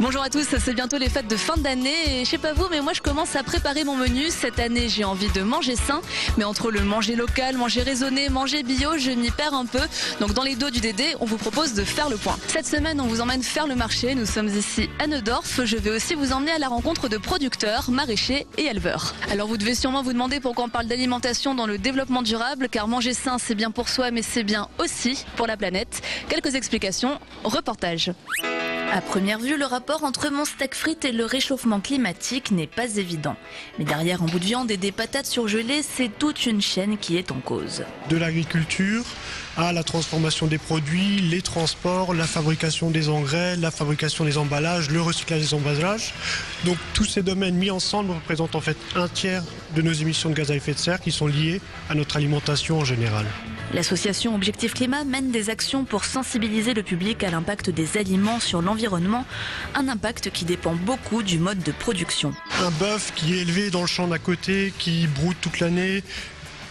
Bonjour à tous, c'est bientôt les fêtes de fin d'année et je sais pas vous mais moi je commence à préparer mon menu. Cette année j'ai envie de manger sain, mais entre le manger local, manger raisonné, manger bio, je m'y perds un peu. Donc dans les dos du Dédé, on vous propose de faire le point. Cette semaine on vous emmène faire le marché, nous sommes ici à Neudorf. Je vais aussi vous emmener à la rencontre de producteurs, maraîchers et éleveurs. Alors vous devez sûrement vous demander pourquoi on parle d'alimentation dans le développement durable, car manger sain c'est bien pour soi mais c'est bien aussi pour la planète. Quelques explications, reportage. À première vue, le rapport entre mon steak frites et le réchauffement climatique n'est pas évident. Mais derrière un bout de viande et des patates surgelées, c'est toute une chaîne qui est en cause. De l'agriculture à la transformation des produits, les transports, la fabrication des engrais, la fabrication des emballages, le recyclage des emballages. Donc tous ces domaines mis ensemble représentent en fait un tiers de nos émissions de gaz à effet de serre qui sont liées à notre alimentation en général. L'association Objectif Climat mène des actions pour sensibiliser le public à l'impact des aliments sur l'environnement, un impact qui dépend beaucoup du mode de production. Un bœuf qui est élevé dans le champ d'à côté, qui broute toute l'année,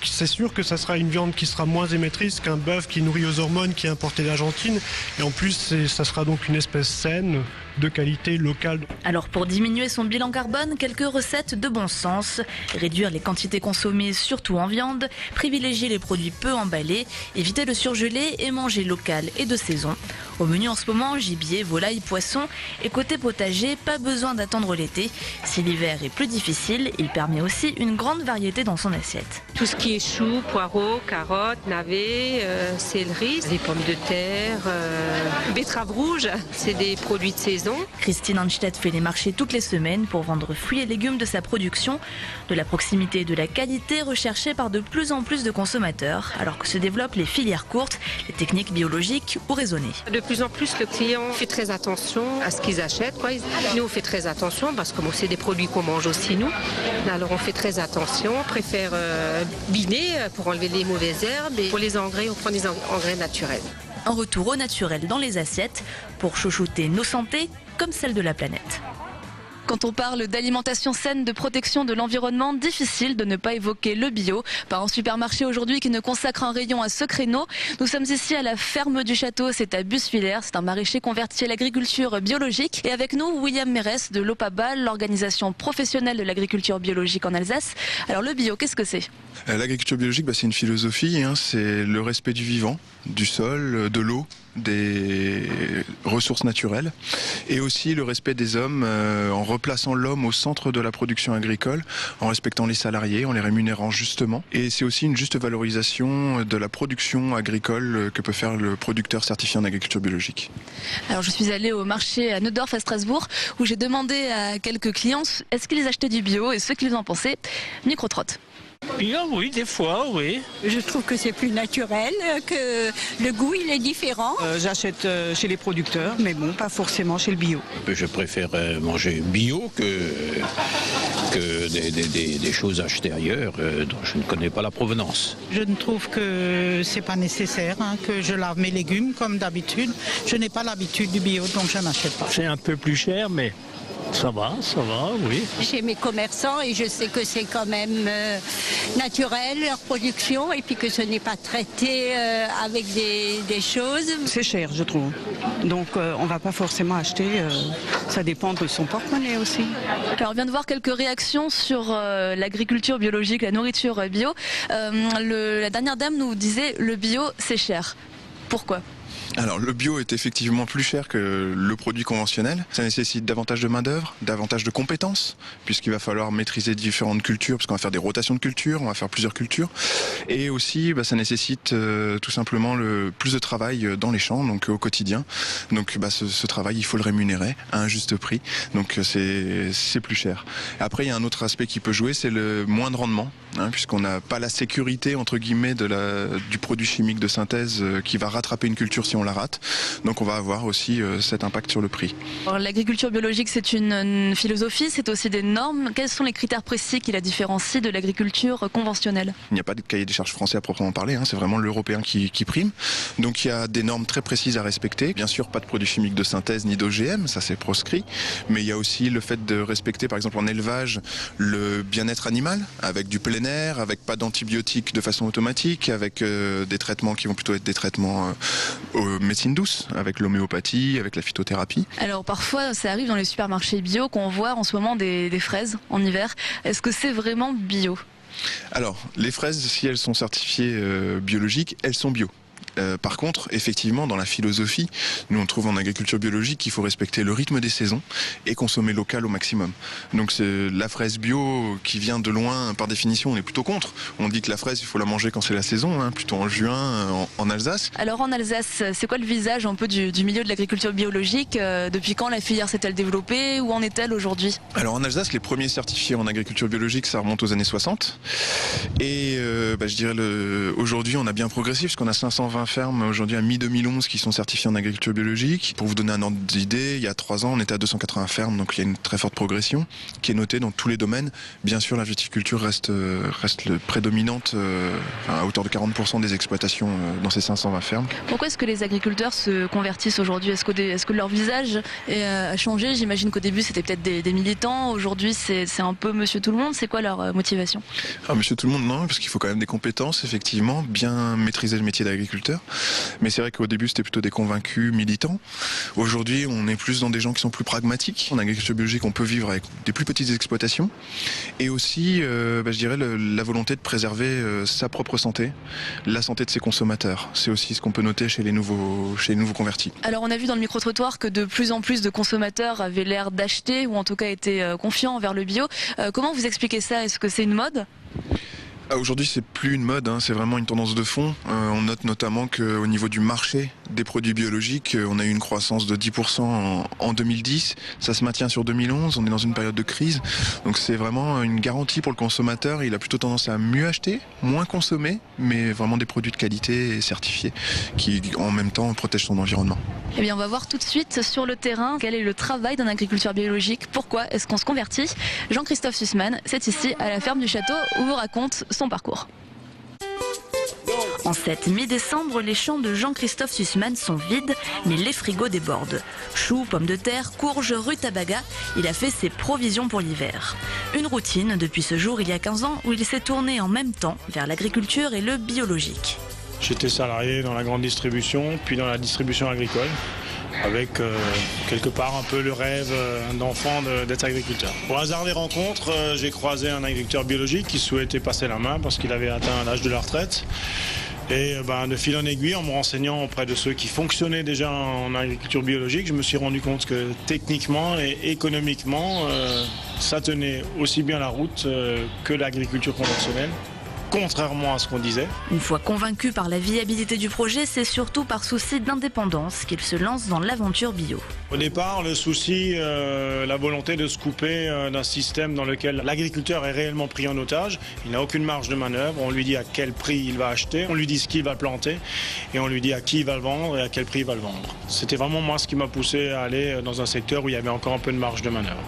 c'est sûr que ça sera une viande qui sera moins émettrice qu'un bœuf qui est nourri aux hormones, qui est importé d'Argentine. Et en plus, ça sera donc une espèce saine, de qualité locale. Alors pour diminuer son bilan carbone, quelques recettes de bon sens. Réduire les quantités consommées, surtout en viande, privilégier les produits peu emballés, éviter le surgelé et manger local et de saison. Au menu en ce moment, gibier, volaille, poisson. Et côté potager, pas besoin d'attendre l'été. Si l'hiver est plus difficile, il permet aussi une grande variété dans son assiette. Tout ce qui est choux, poireaux, carottes, navets, céleri, des pommes de terre, betteraves rouges, c'est des produits de saison. Christine Anstedt fait les marchés toutes les semaines pour vendre fruits et légumes de sa production. De la proximité et de la qualité recherchée par de plus en plus de consommateurs, alors que se développent les filières courtes, les techniques biologiques ou raisonnées. De plus en plus, le client fait très attention à ce qu'ils achètent. Nous, on fait très attention parce que c'est des produits qu'on mange aussi, nous. Alors, on fait très attention, on préfère biner pour enlever les mauvaises herbes. Et pour les engrais, on prend des engrais naturels. Un retour au naturel dans les assiettes pour chouchouter nos santé comme celle de la planète. Quand on parle d'alimentation saine, de protection de l'environnement, difficile de ne pas évoquer le bio. Pas un supermarché aujourd'hui qui ne consacre un rayon à ce créneau. Nous sommes ici à la ferme du château, c'est à Buswiller. C'est un maraîcher converti à l'agriculture biologique. Et avec nous, William Mérès de l'OPABA, l'organisation professionnelle de l'agriculture biologique en Alsace. Alors le bio, qu'est-ce que c'est ? L'agriculture biologique, c'est une philosophie, c'est le respect du vivant, du sol, de l'eau, des ressources naturelles et aussi le respect des hommes en replaçant l'homme au centre de la production agricole, en respectant les salariés, en les rémunérant justement. Et c'est aussi une juste valorisation de la production agricole que peut faire le producteur certifié en agriculture biologique. Alors je suis allée au marché à Neudorf à Strasbourg où j'ai demandé à quelques clients est-ce qu'ils achetaient du bio et ce qu'ils en pensaient. Micro-trotte. Bio, oui, des fois, oui. Je trouve que c'est plus naturel, que le goût il est différent. J'achète chez les producteurs, mais bon, pas forcément chez le bio. Je préfère manger bio que des choses achetées ailleurs dont je ne connais pas la provenance. Je ne trouve que c'est pas nécessaire, que je lave mes légumes comme d'habitude. Je n'ai pas l'habitude du bio, donc je n'achète pas. C'est un peu plus cher, mais ça va, oui. Chez mes commerçants, et je sais que c'est quand même naturel leur production, et puis que ce n'est pas traité avec des choses. C'est cher, je trouve. Donc on va pas forcément acheter, ça dépend de son porte-monnaie aussi. Alors on vient de voir quelques réactions sur l'agriculture biologique, la nourriture bio. La dernière dame nous disait le bio c'est cher. Pourquoi ? Alors le bio est effectivement plus cher que le produit conventionnel. Ça nécessite davantage de main d'œuvre, davantage de compétences, puisqu'il va falloir maîtriser différentes cultures, parce qu'on va faire des rotations de cultures, on va faire plusieurs cultures. Et aussi ça nécessite tout simplement plus de travail dans les champs, donc au quotidien. Donc ce travail, il faut le rémunérer à un juste prix. Donc c'est plus cher. Après il y a un autre aspect qui peut jouer, c'est le moins de rendement, puisqu'on n'a pas la sécurité entre guillemets du produit chimique de synthèse qui va rattraper une culture si on la rate. Donc on va avoir aussi cet impact sur le prix. L'agriculture biologique c'est une philosophie, c'est aussi des normes. Quels sont les critères précis qui la différencient de l'agriculture conventionnelle ? Il n'y a pas de cahier des charges français à proprement parler, c'est vraiment l'européen qui prime. Donc il y a des normes très précises à respecter. Bien sûr pas de produits chimiques de synthèse ni d'OGM, ça c'est proscrit. Mais il y a aussi le fait de respecter par exemple en élevage le bien-être animal, avec du plein air, avec pas d'antibiotiques de façon automatique, avec des traitements qui vont plutôt être des traitements médecine douce, avec l'homéopathie, avec la phytothérapie. Alors parfois ça arrive dans les supermarchés bio qu'on voit en ce moment des fraises en hiver. Est-ce que c'est vraiment bio ? Alors, les fraises, si elles sont certifiées biologiques, elles sont bio. Par contre, effectivement, dans la philosophie, nous on trouve en agriculture biologique qu'il faut respecter le rythme des saisons et consommer local au maximum. Donc c'est la fraise bio qui vient de loin, par définition, on est plutôt contre. On dit que la fraise, il faut la manger quand c'est la saison, plutôt en juin, en Alsace. Alors en Alsace, c'est quoi le visage un peu du milieu de l'agriculture biologique ? Depuis quand la filière s'est-elle développée ? Où en est-elle aujourd'hui ? Alors en Alsace, les premiers certifiés en agriculture biologique, ça remonte aux années 60. Et je dirais aujourd'hui, on a bien progressé puisqu'on a 520 fermes aujourd'hui à mi-2011 qui sont certifiées en agriculture biologique. Pour vous donner un ordre d'idée, il y a 3 ans, on était à 280 fermes, donc il y a une très forte progression qui est notée dans tous les domaines. Bien sûr, la viticulture reste prédominante à hauteur de 40% des exploitations dans ces 520 fermes. Pourquoi est-ce que les agriculteurs se convertissent aujourd'hui ? Est-ce que leur visage a changé ? J'imagine qu'au début, c'était peut-être des militants. Aujourd'hui, c'est un peu monsieur tout le monde. C'est quoi leur motivation ? Alors, monsieur tout le monde, non, parce qu'il faut quand même des compétences, effectivement, bien maîtriser le métier d'agriculteur. Mais c'est vrai qu'au début, c'était plutôt des convaincus militants. Aujourd'hui, on est plus dans des gens qui sont plus pragmatiques. En agriculture biologique, on peut vivre avec des plus petites exploitations. Et aussi, je dirais, la volonté de préserver sa propre santé, la santé de ses consommateurs. C'est aussi ce qu'on peut noter chez les nouveaux convertis. Alors, on a vu dans le micro-trottoir que de plus en plus de consommateurs avaient l'air d'acheter, ou en tout cas étaient confiants envers le bio. Comment vous expliquez ça ? Est-ce que c'est une mode ? Aujourd'hui, c'est plus une mode, c'est vraiment une tendance de fond. On note notamment qu'au niveau du marché des produits biologiques, on a eu une croissance de 10% en 2010. Ça se maintient sur 2011, on est dans une période de crise. Donc c'est vraiment une garantie pour le consommateur. Il a plutôt tendance à mieux acheter, moins consommer, mais vraiment des produits de qualité et certifiés qui, en même temps, protègent son environnement. Eh bien, on va voir tout de suite sur le terrain quel est le travail d'un agriculteur biologique. Pourquoi est-ce qu'on se convertit ? Jean-Christophe Sussman, c'est ici à la ferme du Château où vous raconte son parcours. En cette mi-décembre, les champs de Jean-Christophe Sussman sont vides, mais les frigos débordent. Choux, pommes de terre, courges, rutabaga, il a fait ses provisions pour l'hiver. Une routine depuis ce jour il y a 15 ans où il s'est tourné en même temps vers l'agriculture et le biologique. J'étais salarié dans la grande distribution, puis dans la distribution agricole, avec quelque part un peu le rêve d'enfant d'être agriculteur. Au hasard des rencontres, j'ai croisé un agriculteur biologique qui souhaitait passer la main parce qu'il avait atteint l'âge de la retraite. Et de fil en aiguille, en me renseignant auprès de ceux qui fonctionnaient déjà en agriculture biologique, je me suis rendu compte que techniquement et économiquement, ça tenait aussi bien la route que l'agriculture conventionnelle. Contrairement à ce qu'on disait. Une fois convaincu par la viabilité du projet, c'est surtout par souci d'indépendance qu'il se lance dans l'aventure bio. Au départ, le souci, la volonté de se couper d'un système dans lequel l'agriculteur est réellement pris en otage. Il n'a aucune marge de manœuvre. On lui dit à quel prix il va acheter, on lui dit ce qu'il va planter et on lui dit à qui il va le vendre et à quel prix il va le vendre. C'était vraiment moi ce qui m'a poussé à aller dans un secteur où il y avait encore un peu de marge de manœuvre.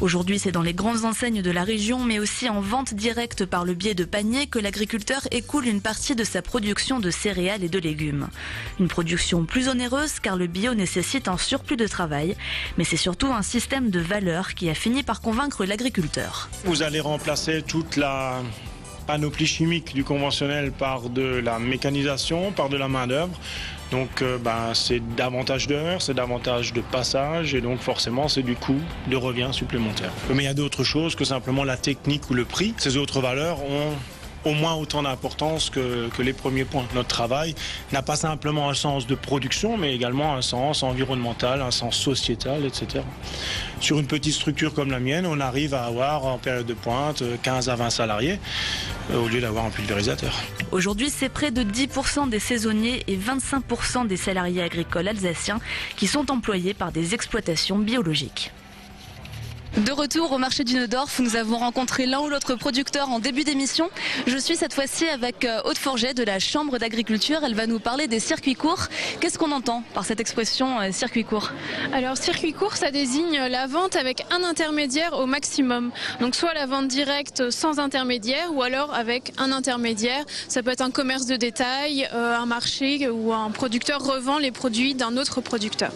Aujourd'hui, c'est dans les grandes enseignes de la région, mais aussi en vente directe par le biais de paniers que l'agriculteur écoule une partie de sa production de céréales et de légumes. Une production plus onéreuse car le bio nécessite un surplus de travail, mais c'est surtout un système de valeur qui a fini par convaincre l'agriculteur. Vous allez remplacer toute la panoplie chimique du conventionnel par de la mécanisation, par de la main-d'œuvre. Donc c'est davantage d'heures, c'est davantage de passages et donc forcément c'est du coût de revient supplémentaire. Mais il y a d'autres choses que simplement la technique ou le prix. Ces autres valeurs ont au moins autant d'importance que les premiers points. Notre travail n'a pas simplement un sens de production, mais également un sens environnemental, un sens sociétal, etc. Sur une petite structure comme la mienne, on arrive à avoir en période de pointe 15 à 20 salariés au lieu d'avoir un pulvérisateur. Aujourd'hui, c'est près de 10% des saisonniers et 25% des salariés agricoles alsaciens qui sont employés par des exploitations biologiques. De retour au marché du Neudorf, nous avons rencontré l'un ou l'autre producteur en début d'émission. Je suis cette fois-ci avec Aude Forget de la Chambre d'agriculture. Elle va nous parler des circuits courts. Qu'est-ce qu'on entend par cette expression circuit court ? Alors circuit court, ça désigne la vente avec un intermédiaire au maximum. Donc soit la vente directe sans intermédiaire ou alors avec un intermédiaire. Ça peut être un commerce de détail, un marché où un producteur revend les produits d'un autre producteur.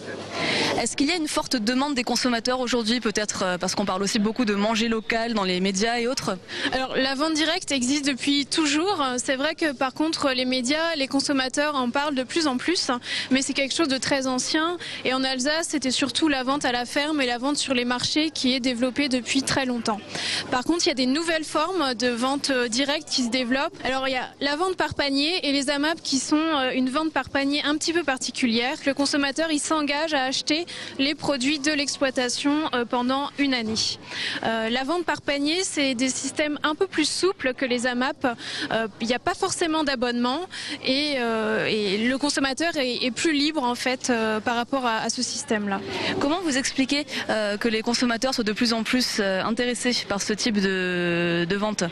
Est-ce qu'il y a une forte demande des consommateurs aujourd'hui, peut-être parce Parce qu'on parle aussi beaucoup de manger local dans les médias et autres. Alors la vente directe existe depuis toujours. C'est vrai que par contre les médias, les consommateurs en parlent de plus en plus, mais c'est quelque chose de très ancien. Et en Alsace, c'était surtout la vente à la ferme et la vente sur les marchés qui est développée depuis très longtemps. Par contre, il y a des nouvelles formes de vente directe qui se développent. Alors il y a la vente par panier et les AMAP qui sont une vente par panier un petit peu particulière. Le consommateur, il s'engage à acheter les produits de l'exploitation pendant une année. La vente par panier, c'est des systèmes un peu plus souples que les AMAP. Il n'y a pas forcément d'abonnement et le consommateur est plus libre en fait par rapport à ce système-là. Comment vous expliquez que les consommateurs soient de plus en plus intéressés par ce type de vente ?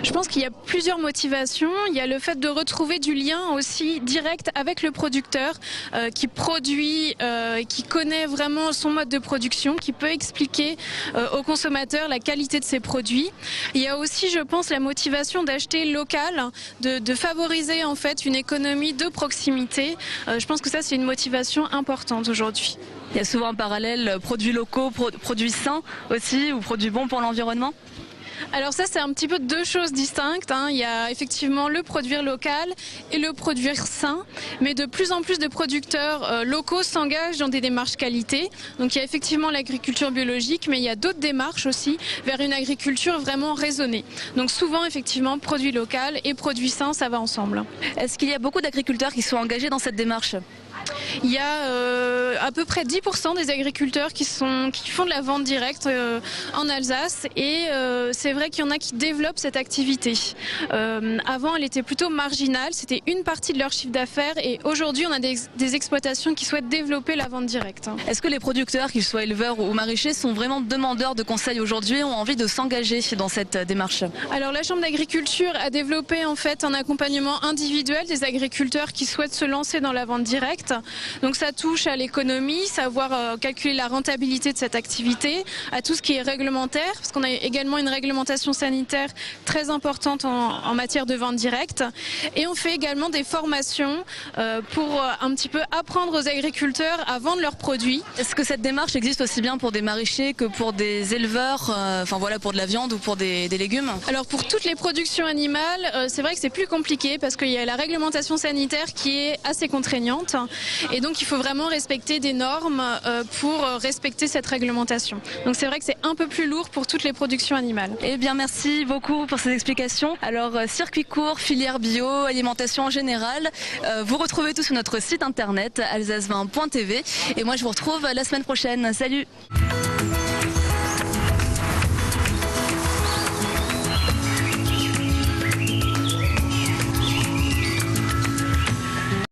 Je pense qu'il y a plusieurs motivations. Il y a le fait de retrouver du lien aussi direct avec le producteur qui produit, qui connaît vraiment son mode de production, qui peut expliquer aux consommateurs la qualité de ses produits. Il y a aussi, je pense, la motivation d'acheter local, de favoriser en fait une économie de proximité. Je pense que ça, c'est une motivation importante aujourd'hui. Il y a souvent un parallèle produits locaux, produits sains aussi, ou produits bons pour l'environnement ? Alors ça, c'est un petit peu deux choses distinctes. Il y a effectivement le produire local et le produire sain. Mais de plus en plus de producteurs locaux s'engagent dans des démarches qualité. Donc il y a effectivement l'agriculture biologique, mais il y a d'autres démarches aussi vers une agriculture vraiment raisonnée. Donc souvent, effectivement, produit local et produit sain, ça va ensemble. Est-ce qu'il y a beaucoup d'agriculteurs qui sont engagés dans cette démarche ? Il y a à peu près 10% des agriculteurs qui font de la vente directe en Alsace et c'est vrai qu'il y en a qui développent cette activité. Avant, elle était plutôt marginale, c'était une partie de leur chiffre d'affaires et aujourd'hui, on a des exploitations qui souhaitent développer la vente directe. Est-ce que les producteurs, qu'ils soient éleveurs ou maraîchers, sont vraiment demandeurs de conseils aujourd'hui et ont envie de s'engager dans cette démarche ? Alors la Chambre d'agriculture a développé en fait un accompagnement individuel des agriculteurs qui souhaitent se lancer dans la vente directe. Donc ça touche à l'économie, savoir calculer la rentabilité de cette activité, à tout ce qui est réglementaire, parce qu'on a également une réglementation sanitaire très importante en matière de vente directe. Et on fait également des formations pour un petit peu apprendre aux agriculteurs à vendre leurs produits. Est-ce que cette démarche existe aussi bien pour des maraîchers que pour des éleveurs, pour de la viande ou pour des légumes ? Alors pour toutes les productions animales, c'est vrai que c'est plus compliqué parce qu'il y a la réglementation sanitaire qui est assez contraignante. Et donc il faut vraiment respecter des normes pour respecter cette réglementation. Donc c'est vrai que c'est un peu plus lourd pour toutes les productions animales. Eh bien merci beaucoup pour ces explications. Alors circuit court, filière bio, alimentation en général, vous retrouvez tout sur notre site internet alsacevin.tv et moi je vous retrouve la semaine prochaine. Salut!